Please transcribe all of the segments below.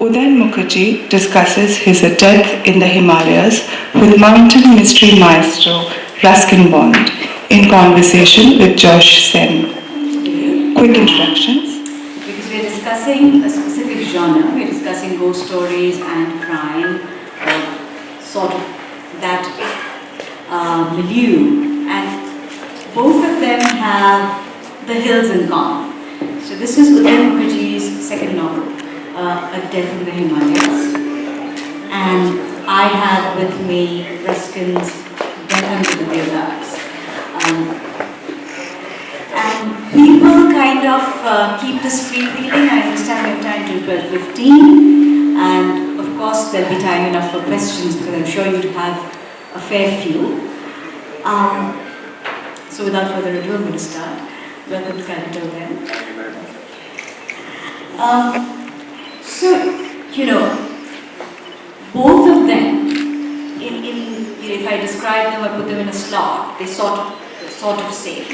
Udayan Mukherjee discusses his death in the Himalayas with mountain mystery maestro Ruskin Bond in conversation with Jash Sen. Quick instructions. Because we're discussing a specific genre, we're discussing ghost stories and crime, sort of that milieu, and both of them have the hills in common. So this is Udayan Mukherjee's second novel, A Death in the Himalayas, and I have with me Ruskin's Death Under the Himalayas. And people kind of keep this freewheeling. I understand we have time till 12:15, and of course there'll be time enough for questions because I'm sure you have a fair few. So without further ado, I'm going to start. Welcome to Kolkata again. So, both of them, if I describe them or put them in a slot, they sort of same.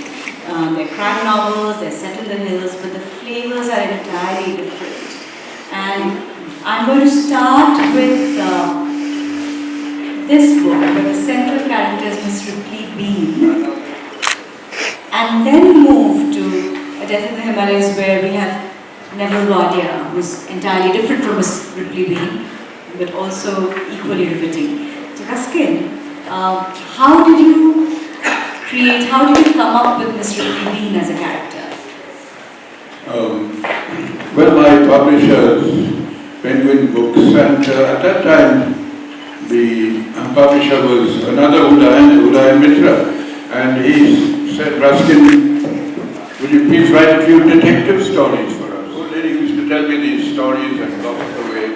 They're crime novels, they're set in the hills, but the flavors are entirely different. And I'm going to start with this book, where the central character is Miss Ripley Bean, and then move to A Death in the Himalayas, where we have Neville Wadia, who's entirely different from Miss Ripley Bean, but also equally riveting. So Ruskin, how did you come up with Miss Ripley Bean as a character? Well, my publishers, Penguin Books, and at that time the publisher was another Udayan Mitra, and he said, Ruskin, will you please write a few detective stories for us? Old lady used to tell me these stories and lost away.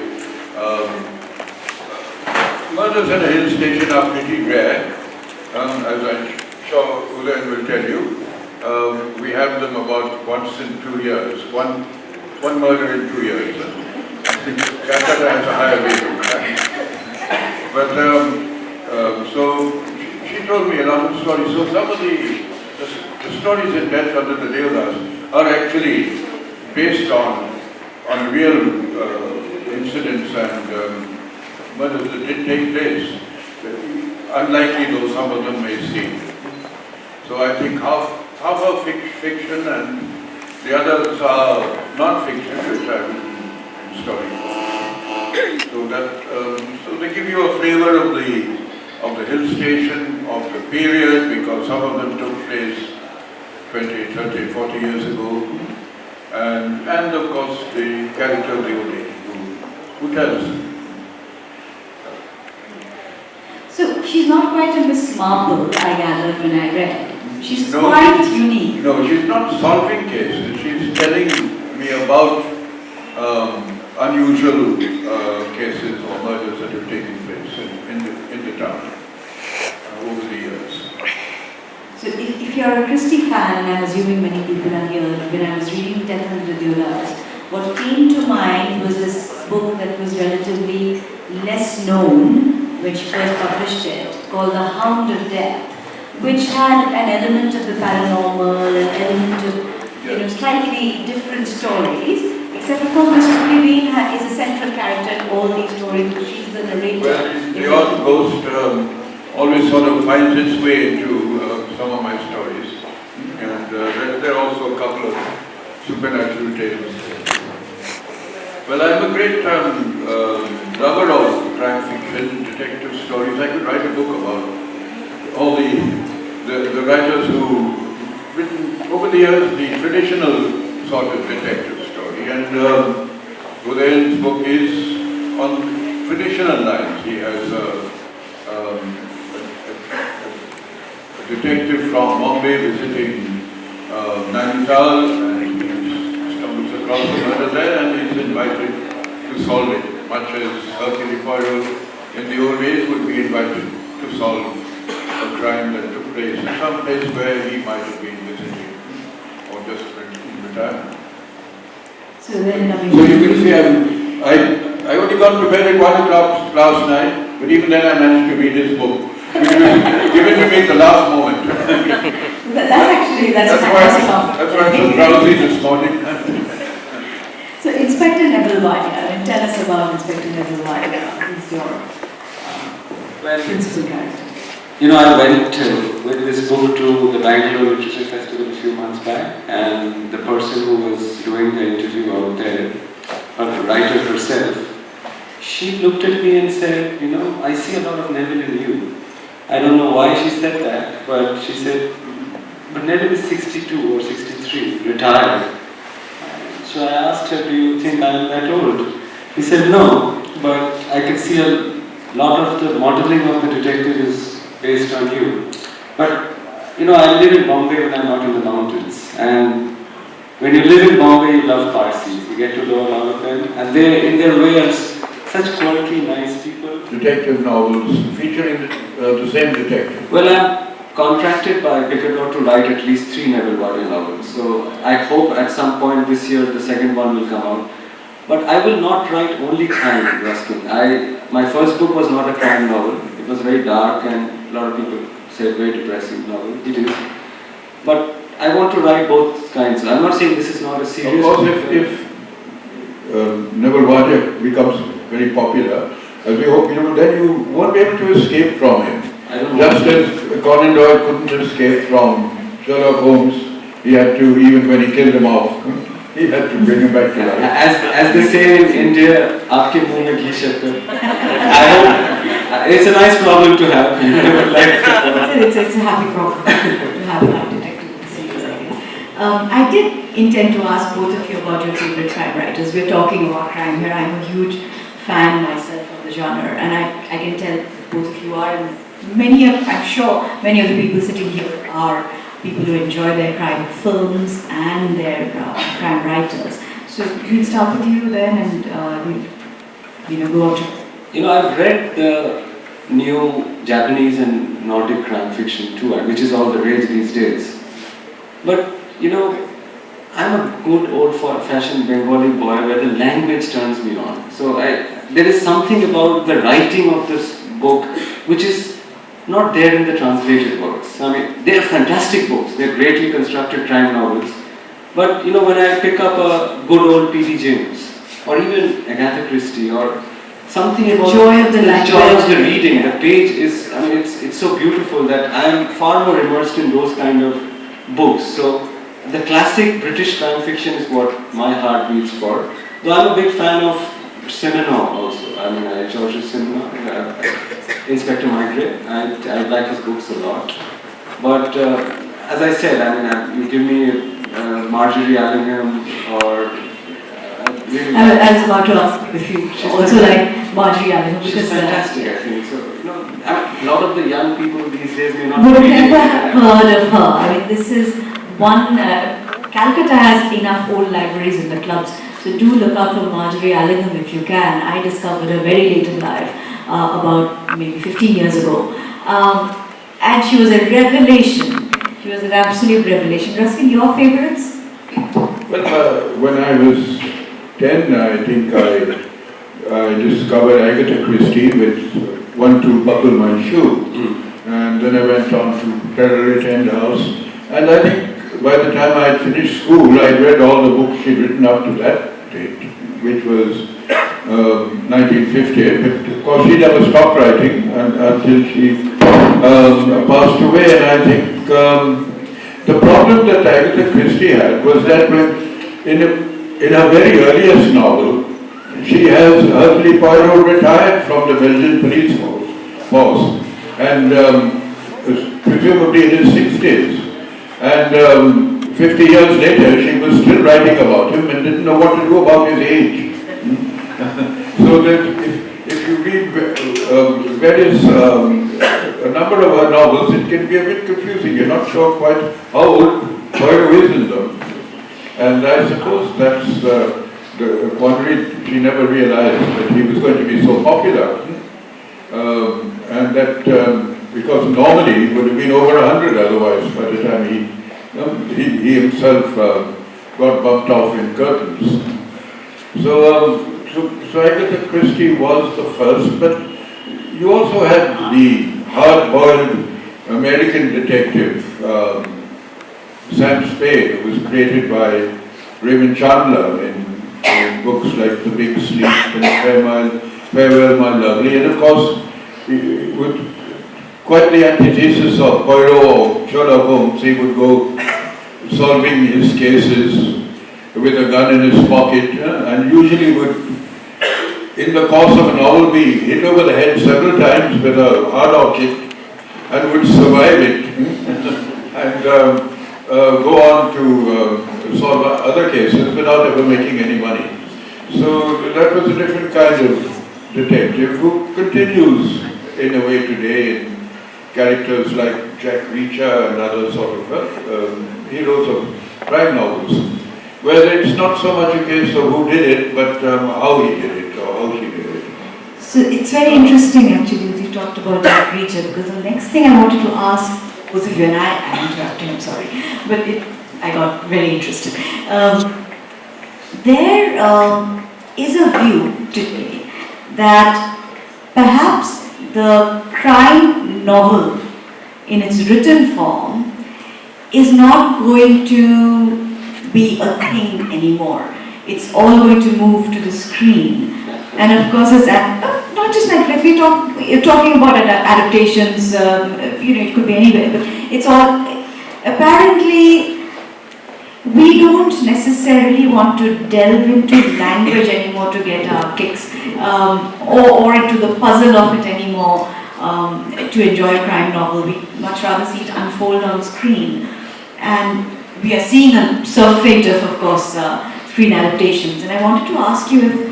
Murders at a hill station are pretty rare, as I'm sure Udayan will tell you. We have them about once in 2 years, one murder in 2 years. I think Kolkata has a higher rate of crime. But so she told me a lot of stories. So some of the stories in Death Under the Himalayas are actually based on real incidents and murders that did take place. Unlikely though some of them may seem. So I think half are fiction and the others are non-fiction, which I've written in stories. So they give you a flavor of the hill station, of the period, because some of them took place 20, 30, 40 years ago. And of course the character of the old lady who tells. So she's not quite a Miss Marple, I gathered when I read. She's quite unique. No, she's not solving cases. She's telling me about unusual cases or murders that have taken place in the town over the years. So if you're a Christie fan, and I'm assuming many people are here, when I was reading Death Under the Himalayas, what came to mind was this book that was relatively less known when she first published it, called The Hound of Death, which had an element of the paranormal, an element of slightly different stories. Except of course, Miss Ripley Bean is a central character in all these stories because she's the narrator. Well, the odd ghost always sort of finds its way into some of my stories, and there are also a couple of supernatural tales. Well, I'm a great lover of crime fiction, detective stories. I could write a book about all the writers who've written over the years the traditional sort of detective story, and Udayan's book is on traditional lines. He has a detective from Bombay visiting Nainital, and he stumbles across a murder there, and he's invited to solve it, much as Hercule Poirot in the old days would be invited to solve a crime that took place in some place where he might have been visiting or just in retirement. So then, so you can see I only got to bed at 1 o'clock last night, but even then I managed to read his book, which was given to me at the last moment. That's why I'm so drowsy this morning. So Inspector Neville Wadia, And tell us about Inspector Neville White. He's your principal character. I went with this book to the Bangalore Literature Festival a few months back, and the person who was doing the interview out there, the writer herself, she looked at me and said, I see a lot of Neville in you. I don't know why she said that, but she said, but Neville is 62 or 63, retired. So I asked her, do you think I'm that old? He said, no, but I can see a lot of the modeling of the detective is based on you. But, I live in Bombay when I'm not in the mountains. And when you live in Bombay, you love Parsis. You get to know a lot of them. And they, in their way, are such quality, nice people. Detective novels featuring the same detective. Well, I'm contracted by Picador to write at least 3 Neville White novels. So I hope at some point this year the second one will come out. But I will not write only crime, Ruskin. My first book was not a crime novel. It was very dark and a lot of people say very depressing novel. It is. But I want to write both kinds. I'm not saying this is not a serious book. Of course, if Neville White becomes very popular, as we hope, then you won't be able to escape from him. Just as Conan Doyle couldn't escape from Sherlock Holmes, he had to, even when he killed him off, he had to bring him back to life. As they say in India, aapke muh mein ghee shakkar. I hope it's a nice problem to have. It's a happy problem to have a detective series, I guess. I did intend to ask both of you about your favorite crime writers. We're talking about crime here. I'm a huge fan myself of the genre, and I can tell both of you are, and I'm sure many of the people sitting here are people who enjoy their crime films and their crime writers. So we'll start with you then, and we'll go on to. I've read the new Japanese and Nordic crime fiction too, which is all the rage these days. But I'm a good old-fashioned Bengali boy where the language turns me on. So there is something about the writing of this book which is not there in the translated works. I mean, they are fantastic books. They're greatly constructed crime novels. But when I pick up a good old P.D. James, or even Agatha Christie, or something about joy of the language, joy of the reading, the page is, it's so beautiful that I am far more immersed in those kind of books. So the classic British crime fiction is what my heart beats for. Though I'm a big fan of Simenon also. George Simenon, Inspector Micré. I like his books a lot. But as I said, you give me Marjorie Allingham or really I was about to ask if you also like Marjorie Allingham, she's because fantastic, I think. So a lot of the young people these days may not would read never it. have heard of her. This is one. Calcutta has enough old libraries in the clubs, so do look up for Marjorie Allingham if you can. I discovered her very late in life, about maybe 15 years ago, and she was a revelation. She was an absolute revelation. Ruskin, your favorites? Well, when I was 10, I think I discovered Agatha Christie with One to Buckle My Shoe. And then I went on to Terror House. And I think by the time I had finished school, I read all the books she'd written up to that date, which was 1950. But of course, she never stopped writing until she passed away. And I think the problem that Agatha Christie had was that in her very earliest novel, she has Hercule Poirot retired from the Belgian police force, and presumably in his 60s. And 50 years later, she was still writing about him and didn't know what to do about his age. So that if you read various, a number of her novels, it can be a bit confusing. You're not sure quite how old Poirot is in them. And I suppose that's the quandary. She never realized that he was going to be so popular. And that because normally he would have been over 100 otherwise by the time he himself got bumped off in curtains. So Agatha Christie was the first, but you also had the hard-boiled American detective, Sam Spade, who was created by Raymond Chandler in books like The Big Sleep and Farewell My Lovely, and of course, with quite the antithesis of Poirot or Sherlock Holmes, he would go solving his cases with a gun in his pocket, and usually would, in the course of a novel, be hit over the head several times with a hard object and would survive it and go on to solve other cases without ever making any money. So that was a different kind of detective who continues in a way today in characters like Jack Reacher and other sort of heroes of crime novels, where it's not so much a case of who did it, but how he did it or how she did it. So it's very interesting actually that you talked about Jack Reacher, because the next thing I wanted to ask was if you and I interrupted, I'm sorry, but I got very interested. There is a view today that perhaps the crime novel in its written form is not going to be a thing anymore. It's all going to move to the screen. And of course, it's not just like you're talking about adaptations, it could be anywhere, but it's all, apparently, we don't necessarily want to delve into language anymore to get our kicks, or into the puzzle of it anymore to enjoy a crime novel. We much rather see it unfold on screen. And we are seeing a surfeit of course, screen adaptations. And I wanted to ask you if,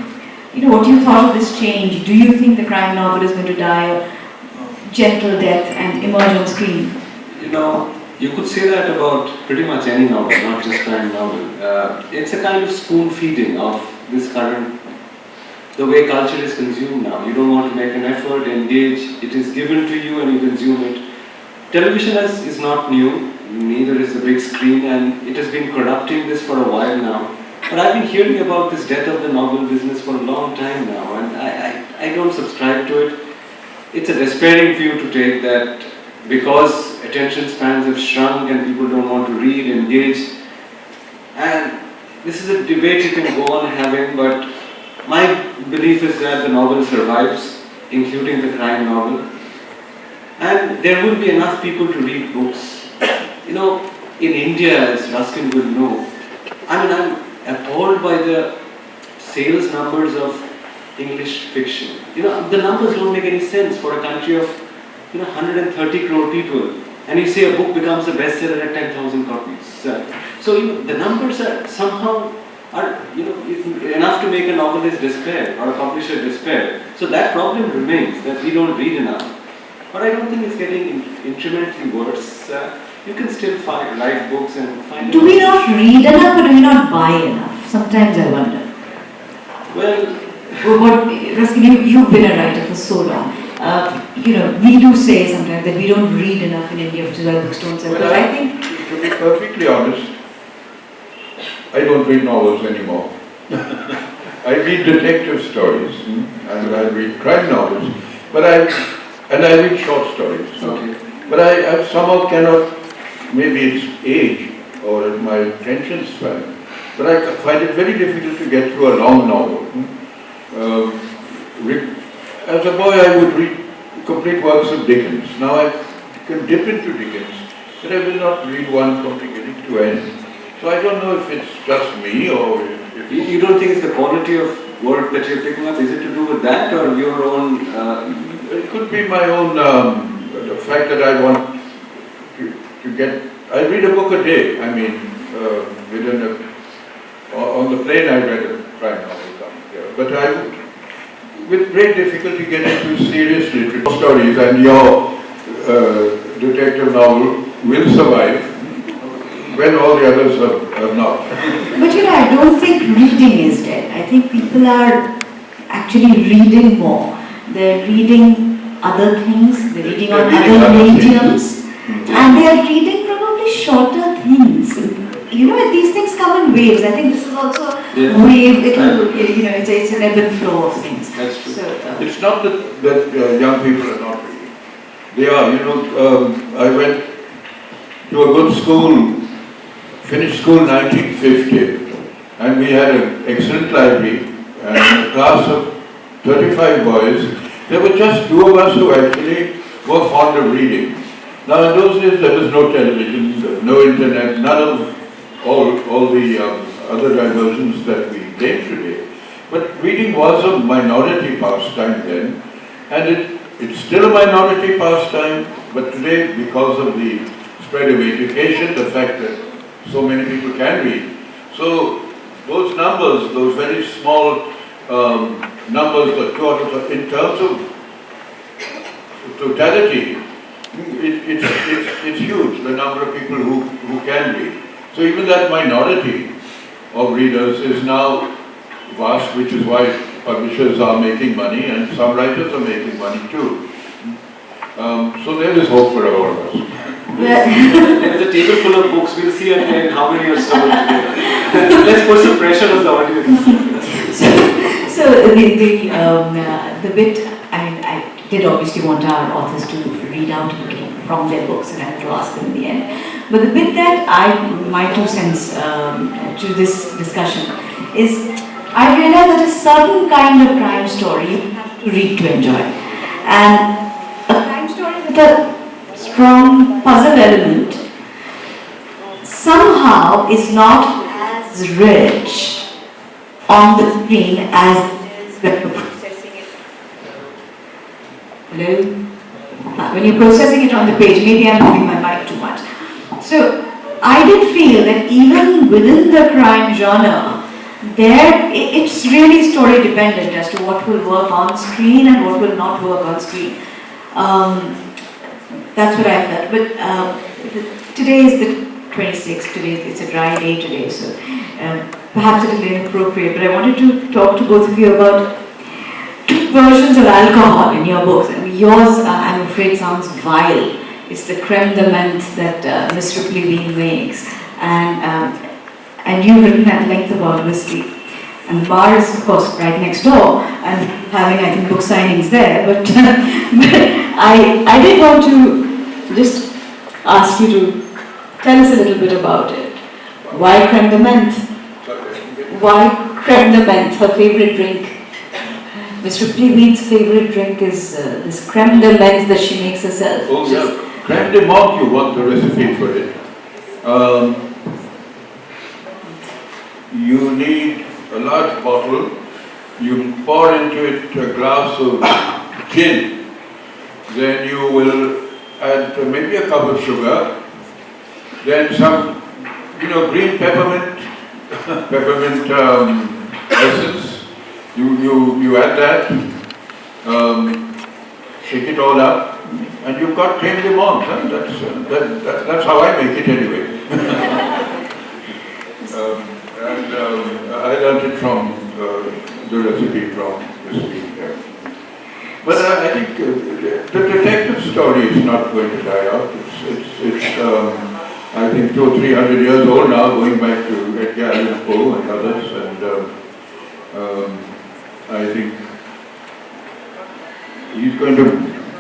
what you thought of this change. Do you think the crime novel is going to die a gentle death and emerge on screen? You could say that about pretty much any novel, not just crime novel. It's a kind of spoon feeding of this current, the way culture is consumed now. You don't want to make an effort, engage, it is given to you and you consume it. Television is not new, neither is the big screen, and it has been corrupting this for a while now. But I've been hearing about this death of the novel business for a long time now, and I don't subscribe to it. It's a despairing view to take that because attention spans have shrunk and people don't want to read, engage. And this is a debate you can go on having, but my belief is that the novel survives, including the crime novel. And there will be enough people to read books. In India, as Ruskin will know, I'm appalled by the sales numbers of English fiction. The numbers don't make any sense for a country of 130 crore people, and you say a book becomes a bestseller at 10,000 copies. So the numbers are somehow enough to make a novelist despair or a publisher despair. So that problem remains, that we don't read enough. But I don't think it's getting incrementally worse. You can still write books and find. Do we not read enough or do we not buy enough? Sometimes I wonder. Well, Ruskin, you've been a writer for so long. We do say sometimes that we don't read enough in India, which is why books don't sell. But I think, to be perfectly honest, I don't read novels anymore. I read detective stories and I read crime novels, but I read short stories. okay. But I somehow cannot, maybe it's age or my attention span, but I find it very difficult to get through a long novel. As a boy, I would read complete works of Dickens. Now I can dip into Dickens, but I will not read one from beginning to end. So I don't know if it's just me or if You don't think it's the quality of work that you're picking up? Is it to do with that or your own? It could be my own, the fact that I want to get, I read a book a day. On the plane I read a crime novel coming here. But I would, with great difficulty, get into serious literature stories, and your detective novel will survive when all the others have not. but I don't think reading is dead. I think people are actually reading more. They're reading other things, they're reading on other mediums, and they're reading probably shorter things. These things come in waves. I think this is also a wave. It's an ebb and flow of things. That's true. So, It's not that young people are not reading. They are. I went to a good school, finished school in 1950, and we had an excellent library, and in a class of 35 boys, there were just two of us who actually were fond of reading. Now in those days there was no television, no internet, none of all the other diversions that we take today. But reading was a minority pastime then, and it's still a minority pastime, but today, because of the spread of education, the fact that so many people can read, so those numbers, those very small numbers, in terms of totality, it's huge, the number of people who can read. So even that minority of readers is now vast, which is why publishers are making money and some writers are making money too. So there is hope for all of us. There's a table full of books. We'll see at the end how many are sold today. Let's put some pressure on the audience. So the bit, I did obviously want our authors to read out from their books, and I had to ask them in the end. But the bit that my 2 cents to this discussion is, I realized that a certain kind of crime story you have to read to enjoy. And a crime story with a strong puzzle element somehow is not as rich on the screen as when you're processing it. Hello? When you're processing it on the page, maybe I'm moving my mic too much. So I did feel that even within the crime genre, it's really story dependent as to what will work on screen and what will not work on screen. That's what I felt. But today is the 26th. Today it's a dry day today, so perhaps it is inappropriate. But I wanted to talk to both of you about 2 versions of alcohol in your books. And yours, I'm afraid, sounds vile. It's the creme de menthe that Miss Ripley Bean makes, and you've written at length about whiskey. And the bar is, of course, right next door, and having, I think, book signings there. But, I did want to just ask you to tell us a little bit about it. Why creme de menthe? Why creme de menthe, her favorite drink? Miss Ripley Bean's favorite drink is this creme de menthe that she makes herself. Oh, yeah. Creme de menthe, you want the recipe for it. You need a large bottle, you pour into it a glass of gin, then you will add maybe a cup of sugar, then some, green peppermint essence, you add that, shake it all up, and you've got creme de menthe. That's how I make it anyway. I learned it from the recipe from this week. But I think the detective story is not going to die out. It's I think 200 or 300 years old now, going back to Edgar Allan Poe and others, and I think he's going to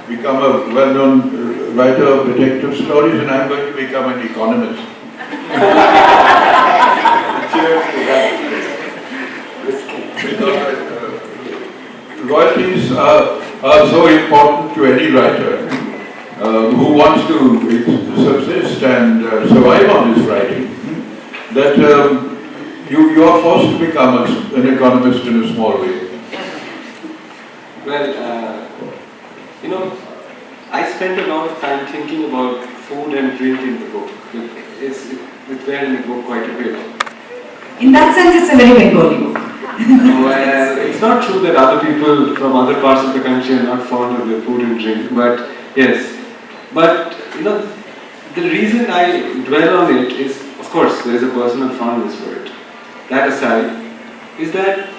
become a well-known writer of detective stories, and I'm going to become an economist. Because royalties are so important to any writer who wants to subsist and survive on his writing, that you are forced to become an economist in a small way. Well, I spent a lot of time thinking about food and drink in the book. It's there in the book quite a bit. In that sense, it's a very Bengali book. Well, it's not true that other people from other parts of the country are not fond of their food and drink, but yes. But, the reason I dwell on it is, of course, there is a personal fondness for it. That aside, is that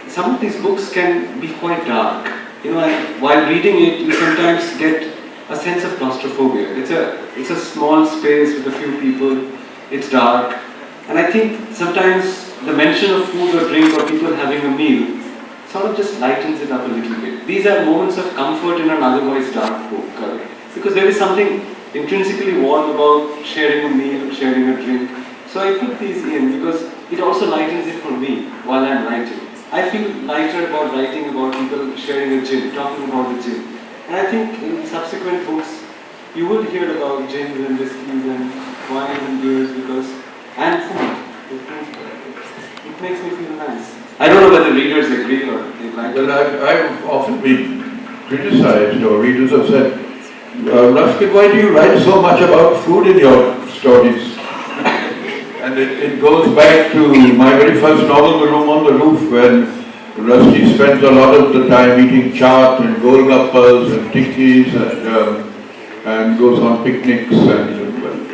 some of these books can be quite dark. And while reading it, you sometimes get a sense of claustrophobia. It's a small space with a few people, it's dark, and I think sometimes the mention of food or drink or people having a meal sort of just lightens it up a little bit. These are moments of comfort in an otherwise dark book, because there is something intrinsically warm about sharing a meal, sharing a drink. So I put these in because it also lightens it for me while I'm writing. I feel lighter about writing about people sharing a gym, talking about the gym. And I think in subsequent books, you will hear about gyms and whiskeys and wines and beers because, and food. It makes me feel nice. I don't know whether readers agree or they like it. Well, I've often been criticized, or readers have said, Ruskin, why do you write so much about food in your stories? And it goes back to my very first novel, The Room on the Roof, when Rusty spends a lot of the time eating chaat and golgappas and tikkis and goes on picnics. And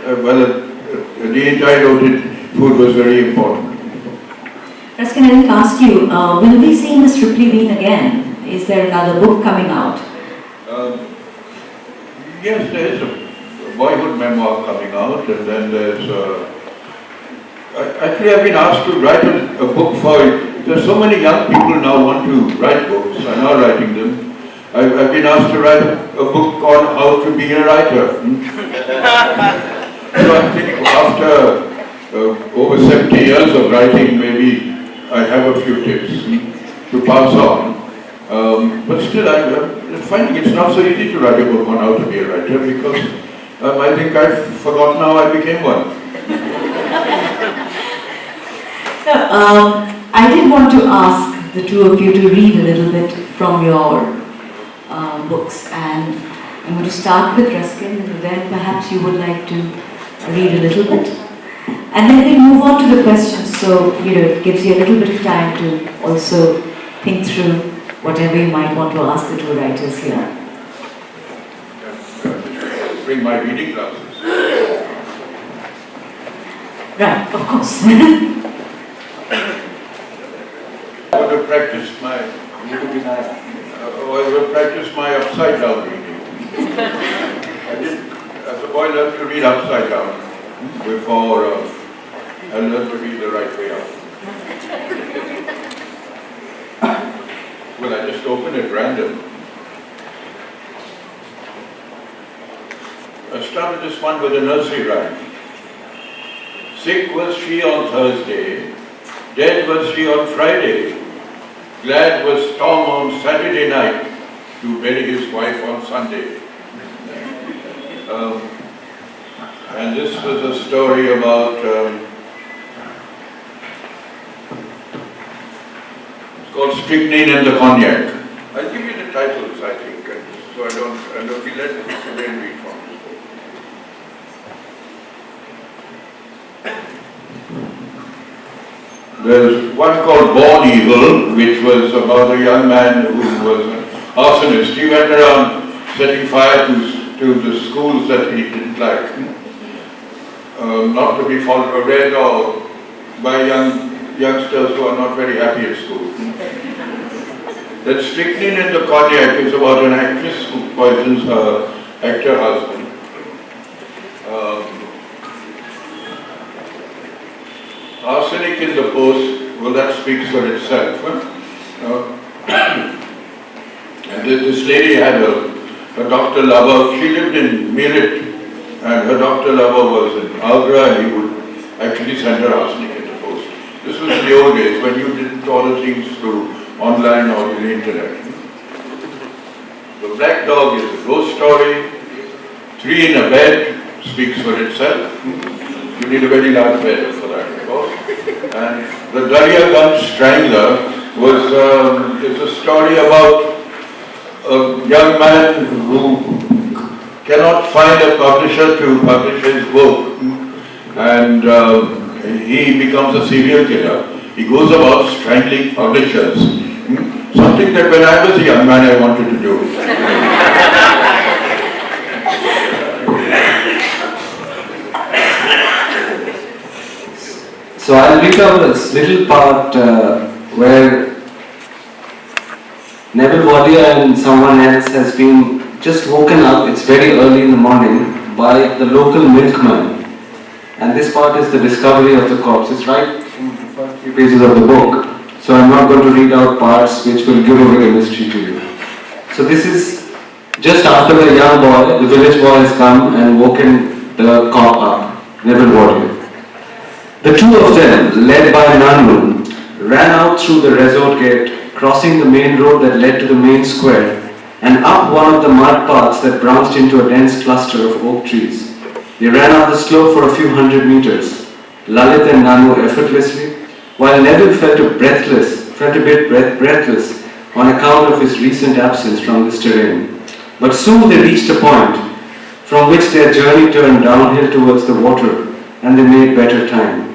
at the age I wrote it, food was very important. Ruskin, I didn't ask you, will we see Miss Ripley Bean again? Is there another book coming out? Yes, there is a boyhood memoir coming out, and then there's actually I've been asked to write a book for, there's so many young people now want to write books, I'm now writing them. I've been asked to write a book on how to be a writer. So I think after over 70 years of writing, maybe I have a few tips to pass on. But still, I'm finding it's not so easy to write a book on how to be a writer because I think I've forgotten how I became one. I did want to ask the two of you to read a little bit from your books, and I'm going to start with Ruskin, and then perhaps you would like to read a little bit. And then we move on to the questions, so it gives you a little bit of time to also think through whatever you might want to ask the two writers here. Bring my reading glasses. Right, of course. I would have practiced my upside down reading. I did, as a boy, learned to read upside down before I learned to read the right way up. Well, I just opened it random. I started this one with a nursery rhyme. Sick was she on Thursday, dead was she on Friday, glad was Tom on Saturday night to bury his wife on Sunday. And this was a story about, it's called Strychnine and the Cognac. I'll give you the titles, I think, so I don't be let again read from this book. There's one called Born Evil, which was about a young man who was an arsonist. He went around setting fire to the schools that he didn't like, not to be read or by youngsters who are not very happy at school. That Strychnine and the Cognac is about an actress who poisons her actor husband. Arsenic in the post, well, that speaks for itself. And this lady had a doctor lover. She lived in Meerut, and her doctor lover was in Agra, and he would actually send her arsenic in the post. This was in the old days when you didn't order things through online or the internet. The Black Dog is a ghost story. Three in a bed speaks for itself. You need a very large bed for that, of course. And the Darya Gun Strangler is a story about a young man who cannot find a publisher to publish his book, and he becomes a serial killer. He goes about strangling publishers. Something that when I was a young man I wanted to do. So I'll read out this little part where Neville Wadia and someone else has been just woken up, it's very early in the morning, by the local milkman. And this part is the discovery of the corpse. It's right in the first few pages of the book. So I'm not going to read out parts which will give away the mystery to you. So this is just after the young boy, the village boy has come and woken the cop up, Neville Wadia. The two of them, led by Nanu, ran out through the resort gate, crossing the main road that led to the main square, and up one of the mud paths that branched into a dense cluster of oak trees. They ran up the slope for a few hundred meters, Lalit and Nanu effortlessly, while Neville felt a bit breathless on account of his recent absence from this terrain. But soon they reached a point from which their journey turned downhill towards the water, and they made better time.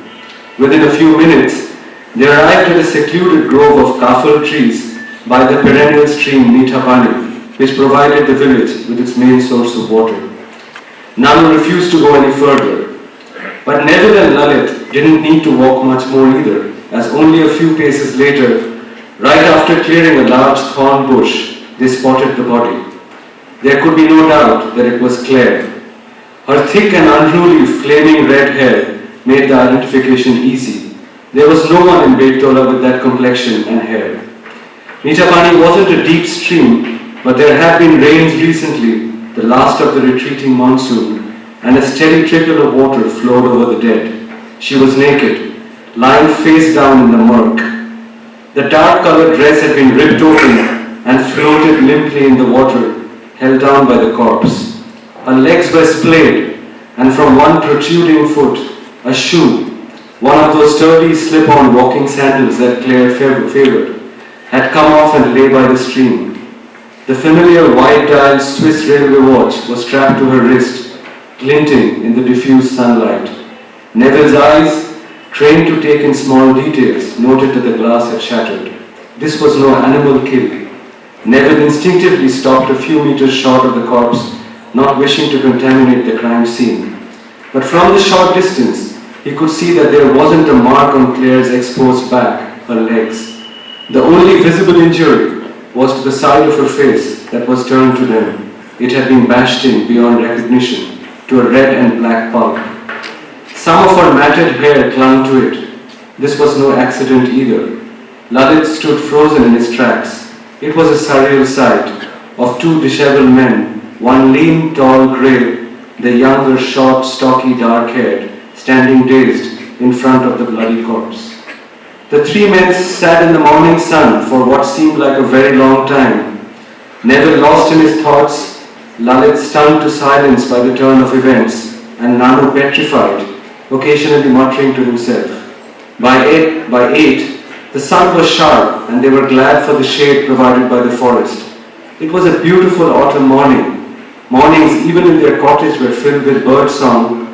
Within a few minutes, they arrived at a secluded grove of kafal trees by the perennial stream Meethapani, which provided the village with its main source of water. Nanu refused to go any further, but Neville and Lalit didn't need to walk much more either, as only a few paces later, right after clearing a large thorn bush, they spotted the body. There could be no doubt that it was Claire. Her thick and unruly flaming red hair made the identification easy. There was no one in Bektola with that complexion and hair. Meethapani wasn't a deep stream, but there had been rains recently, the last of the retreating monsoon, and a steady trickle of water flowed over the dead. She was naked, lying face down in the murk. The dark-colored dress had been ripped open and floated limply in the water, held down by the corpse. Her legs were splayed, and from one protruding foot, a shoe, one of those sturdy slip-on walking sandals that Claire favored, had come off and lay by the stream. The familiar white-dialed Swiss railway watch was strapped to her wrist, glinting in the diffused sunlight. Neville's eyes, trained to take in small details, noted that the glass had shattered. This was no animal kill. Neville instinctively stopped a few meters short of the corpse, not wishing to contaminate the crime scene. But from the short distance, he could see that there wasn't a mark on Claire's exposed back, her legs. The only visible injury was to the side of her face that was turned to them. It had been bashed in beyond recognition to a red and black pulp. Some of her matted hair clung to it. This was no accident either. Lalit stood frozen in his tracks. It was a surreal sight of two disheveled men, one lean, tall, grey, the younger, short, stocky, dark-haired, standing dazed in front of the bloody corpse. The three men sat in the morning sun for what seemed like a very long time. Neville lost in his thoughts, Lalit stung to silence by the turn of events, and Nanu petrified, occasionally muttering to himself. By eight, the sun was sharp, and they were glad for the shade provided by the forest. It was a beautiful autumn morning. Mornings, even in their cottage, were filled with bird song,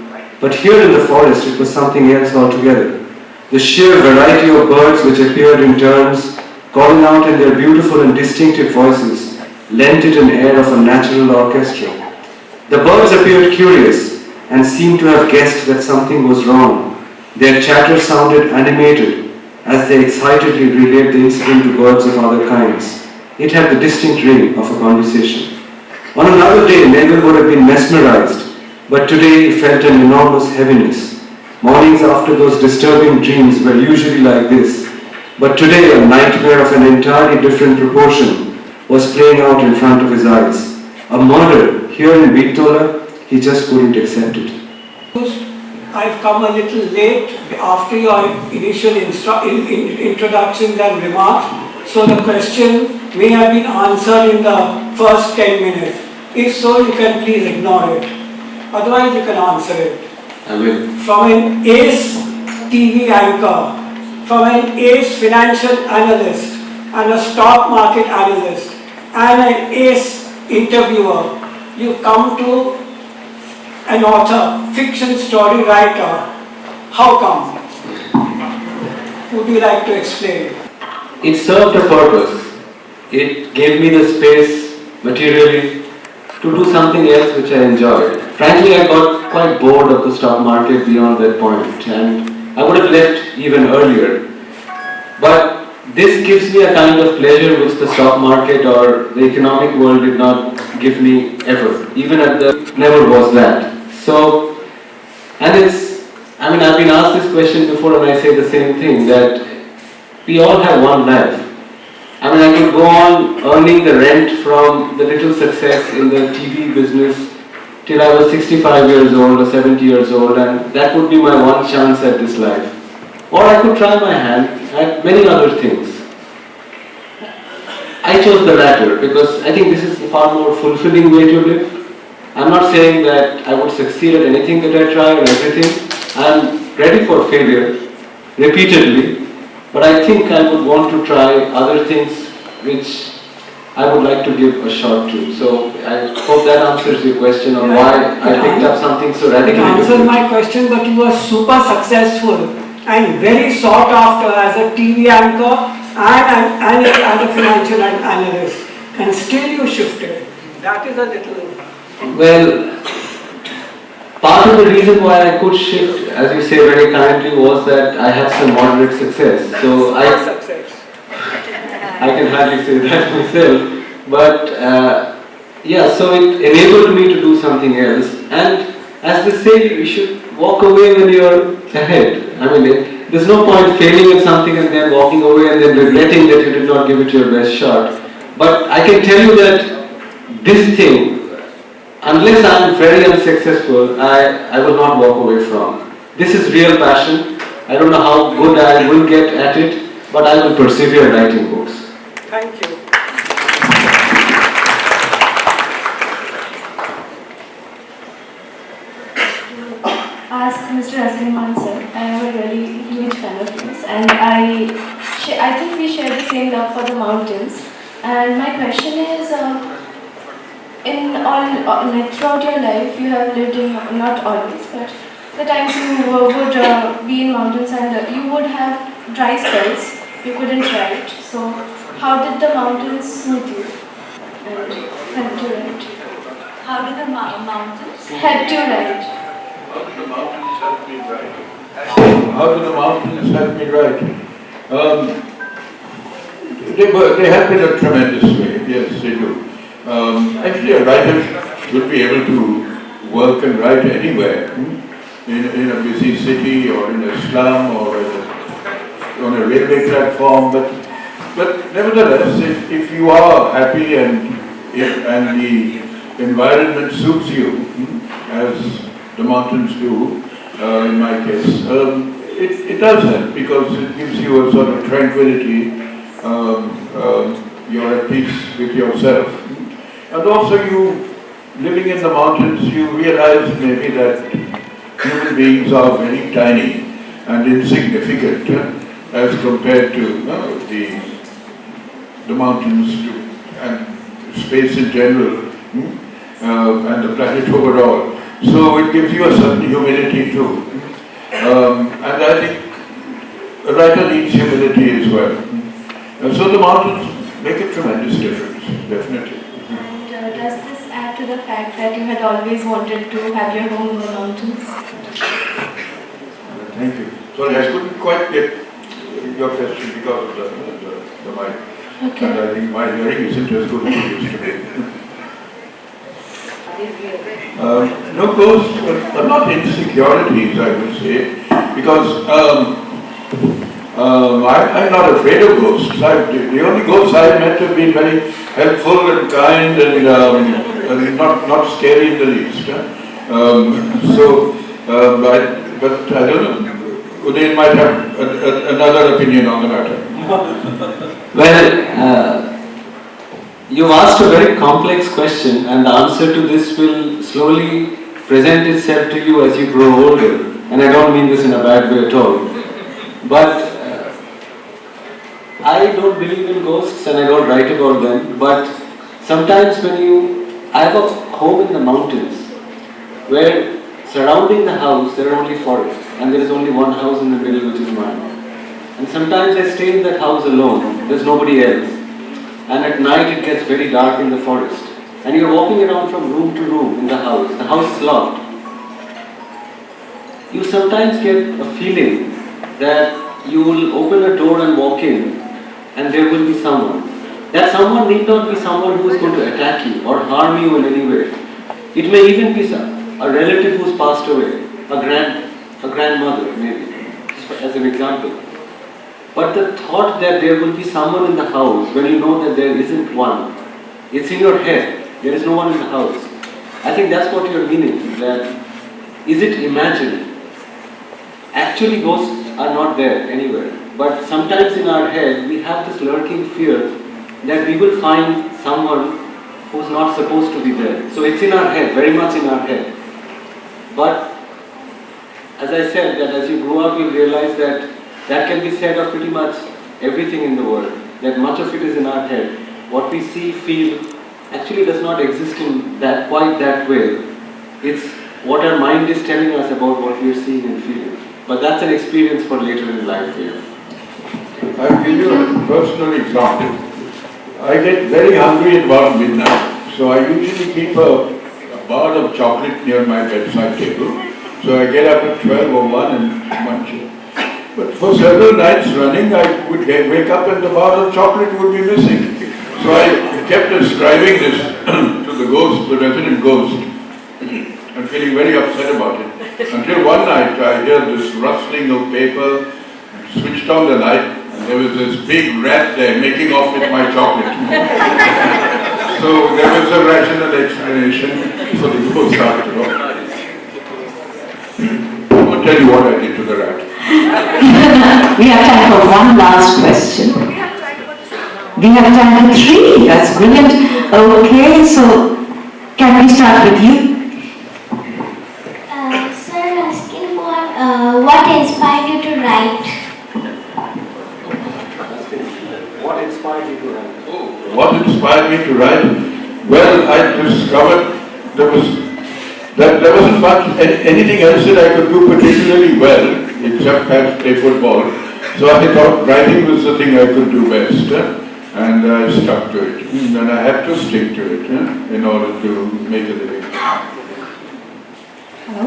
but here in the forest it was something else altogether. The sheer variety of birds which appeared in turns, calling out in their beautiful and distinctive voices, lent it an air of a natural orchestra. The birds appeared curious and seemed to have guessed that something was wrong. Their chatter sounded animated as they excitedly relayed the incident to birds of other kinds. It had the distinct ring of a conversation. On another day, Neville would have been mesmerized, but today he felt an enormous heaviness. Mornings after those disturbing dreams were usually like this, but today a nightmare of an entirely different proportion was playing out in front of his eyes. A murder here in Bektola, he just couldn't accept it. I've come a little late after your initial introductions and remarks, so the question may have been answered in the first 10 minutes. If so, you can please ignore it. Otherwise, you can answer it. I will. From an ace TV anchor, from an ace financial analyst and a stock market analyst and an ace interviewer, you come to an author, fiction story writer. How come? Would you like to explain? It served a purpose. It gave me the space materially to do something else which I enjoyed. Frankly, I got quite bored of the stock market beyond that point, and I would have left even earlier. But this gives me a kind of pleasure which the stock market or the economic world did not give me ever. Even at the never was that. So, and I've been asked this question before and I say the same thing, that we all have one life. I could go on earning the rent from the little success in the TV business till I was 65 years old or 70 years old, and that would be my one chance at this life. Or I could try my hand at many other things. I chose the latter because I think this is a far more fulfilling way to live. I'm not saying that I would succeed at anything that I try or everything. I'm ready for failure repeatedly, but I think I would want to try other things which I would like to give a shot to. So I hope that answers your question on why I picked up something so radically It answered different. my question, but you were super successful and very sought after as a TV anchor and as a financial analyst. And still you shifted. That is a little... Well, part of the reason why I could shift, as you say very kindly, was that I had some moderate success. So I can hardly say that myself, but so it enabled me to do something else. And as they say, you should walk away when you're ahead. I mean, there's no point failing at something and then walking away and then regretting that you did not give it your best shot. But I can tell you that this thing, unless I'm very unsuccessful, I will not walk away from. This is real passion. I don't know how good I will get at it, but I will persevere writing books. Thank you. Ask Mr. Ruskin Bond sir. I am a really huge fan of his, and I think we share the same love for the mountains. And my question is, throughout your life, you have lived in, not always, but the times you would be in mountains and you would have dry spells. You couldn't write. So, how did the mountains soothe you and help you write? How do the mountains? Help you write. How do the mountains help me write? How do the mountains help me write? They help in a tremendous way, yes, they do. Actually, a writer should be able to work and write anywhere, in a busy city or in a slum or on a railway platform, but nevertheless, if you are happy and the environment suits you, as the mountains do, in my case, it does help because it gives you a sort of tranquility. You're at peace with yourself. And also you, living in the mountains, you realize maybe that human beings are very tiny and insignificant as compared to the mountains and space in general and the planet overall. So it gives you a certain humility too. And I think a writer needs humility as well. And so the mountains make a tremendous difference, definitely. And does this add to the fact that you had always wanted to have your home in the mountains? Thank you. Sorry, I couldn't quite get your question because of the mic. Okay. And I think my hearing isn't as good as it used to be. No, those are not insecurities, I would say, because I'm not afraid of ghosts. The only ghosts I've met have been very helpful and kind and not scary in the least. But I don't know. Udayan might have another opinion on the matter. Well, you've asked a very complex question, and the answer to this will slowly present itself to you as you grow older. And I don't mean this in a bad way at all. But I don't believe in ghosts and I don't write about them. But sometimes I have a home in the mountains where surrounding the house there are only forests and there is only one house in the middle which is mine. And sometimes I stay in that house alone, there's nobody else. And at night it gets very dark in the forest. And you're walking around from room to room in the house is locked. You sometimes get a feeling that you will open a door and walk in and there will be someone. That someone need not be someone who is going to attack you or harm you in any way. It may even be a relative who's passed away, a grandmother maybe, as an example. But the thought that there will be someone in the house when you know that there isn't one, it's in your head, there is no one in the house. I think that's what you're meaning, that is it imagined? Actually ghosts are not there anywhere, but sometimes in our head we have this lurking fear that we will find someone who's not supposed to be there. So it's in our head, very much in our head. But as I said, that as you grow up you realize that that can be said of pretty much everything in the world, that much of it is in our head. What we see, feel, actually does not exist in that quite that way. It's what our mind is telling us about what we are seeing and feeling. But that's an experience for later in life here. I'll give you a personal example. I get very hungry at about midnight, so I usually keep a bar of chocolate near my bedside table. So I get up at 12 or 1 and munch it. But for several nights running, I would wake up and the bar of chocolate would be missing. So I kept ascribing this to the ghost, the resident ghost, and feeling very upset about it. Until one night I hear this rustling of paper, switched on the light, and there was this big rat there making off with my chocolate. So there was a rational explanation for the ghost after all. I won't tell you what I did to the rat. We have time for one last question. We have time for 3. That's brilliant. Okay, so can we start with you? Sir Ruskin Bond, what inspired you to write? What inspired you to write? What inspired me to write? Well, I discovered there wasn't much anything else that I could do particularly well, except perhaps play football. So I thought writing was the thing I could do best, and I stuck to it. And I had to stick to it in order to make a living. Hello.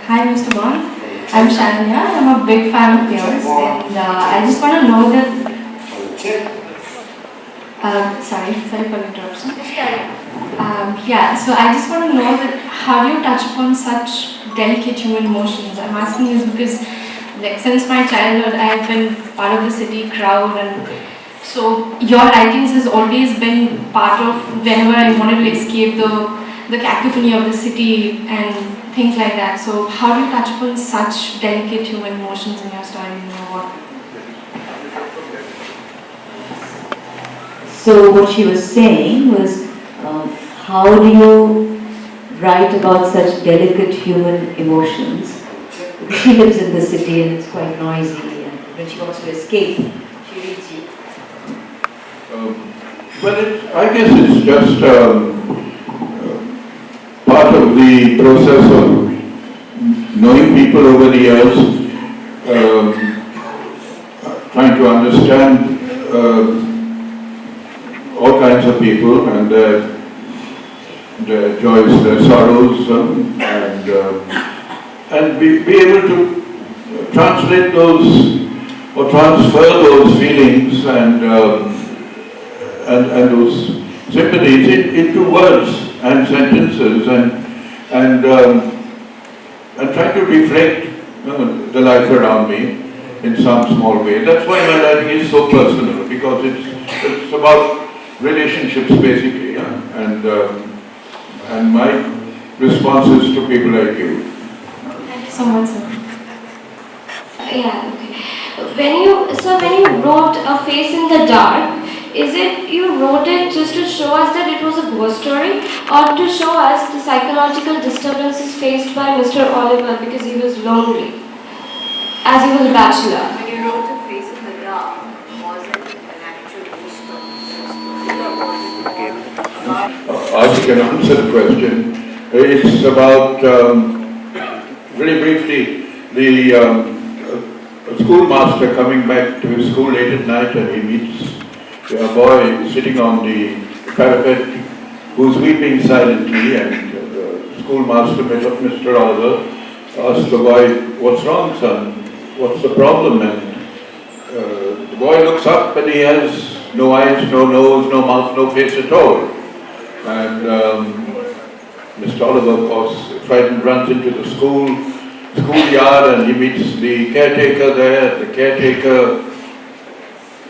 Hi, Mr. Bond. I'm Shania. I'm a big fan of yours, and I just want to know that. Sorry for the interruption. Yeah, so I just want to know that how do you touch upon such delicate human emotions? I'm asking this because, like, since my childhood, I have been part of the city crowd, and so your writings has always been part of whenever I wanted to escape the cacophony of the city and things like that. So how do you touch upon such delicate human emotions in your story and your work? So what she was saying was, how do you write about such delicate human emotions? She lives in the city and it's quite noisy, and when she wants to escape, she reads you. Well, I guess it's just part of the process of knowing people over the years, trying to understand all kinds of people and their joys, their sorrows, and be able to translate those or transfer those feelings and those sympathies into words and sentences and try to reflect the life around me in some small way. That's why my writing is so personal, because it's about relationships basically, and my responses to people like you. Thank you so much, sir. Yeah, okay. When you wrote A Face in the Dark, is it you wrote it just to show us that it was a ghost story, or to show us the psychological disturbances faced by Mr. Oliver because he was lonely, as he was a bachelor? When you wrote A Face in the Dark, was it an actual ghost story? I can answer the question. It's about, very briefly, a schoolmaster coming back to his school late at night, and he meets a boy sitting on the parapet who's weeping silently, and the schoolmaster, Mr. Oliver, asks the boy, "What's wrong, son? What's the problem?" And the boy looks up and he has no eyes, no nose, no mouth, no face at all. And Mr. Oliver, of course, frightened, runs into the schoolyard, and he meets the caretaker there. The caretaker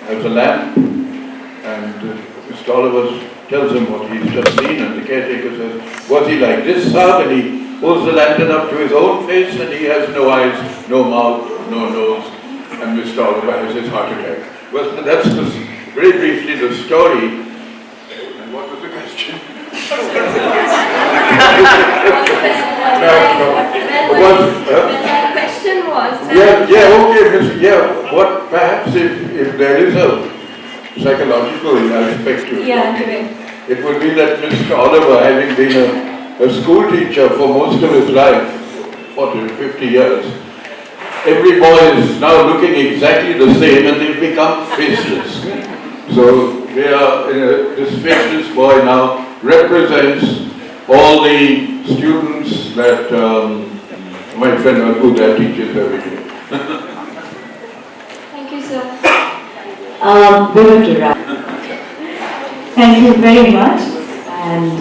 has a lamp, and Mr. Oliver tells him what he's just seen, and the caretaker says, was he like this, sir? And he holds the lantern up to his own face, and he has no eyes, no mouth, no nose, and Mr. Oliver has his heart attack. Well, that's very briefly the story. And what was the question? The question was what perhaps if there is a psychological aspect to it, it would be that Mr. Oliver, having been a school teacher for most of his life, 40 50 years, every boy is now looking exactly the same and they've become faceless. So this faceless boy now represents all the students that my friend Udayan teaches every day. Thank you, sir. We're going to wrap. Thank you very much. And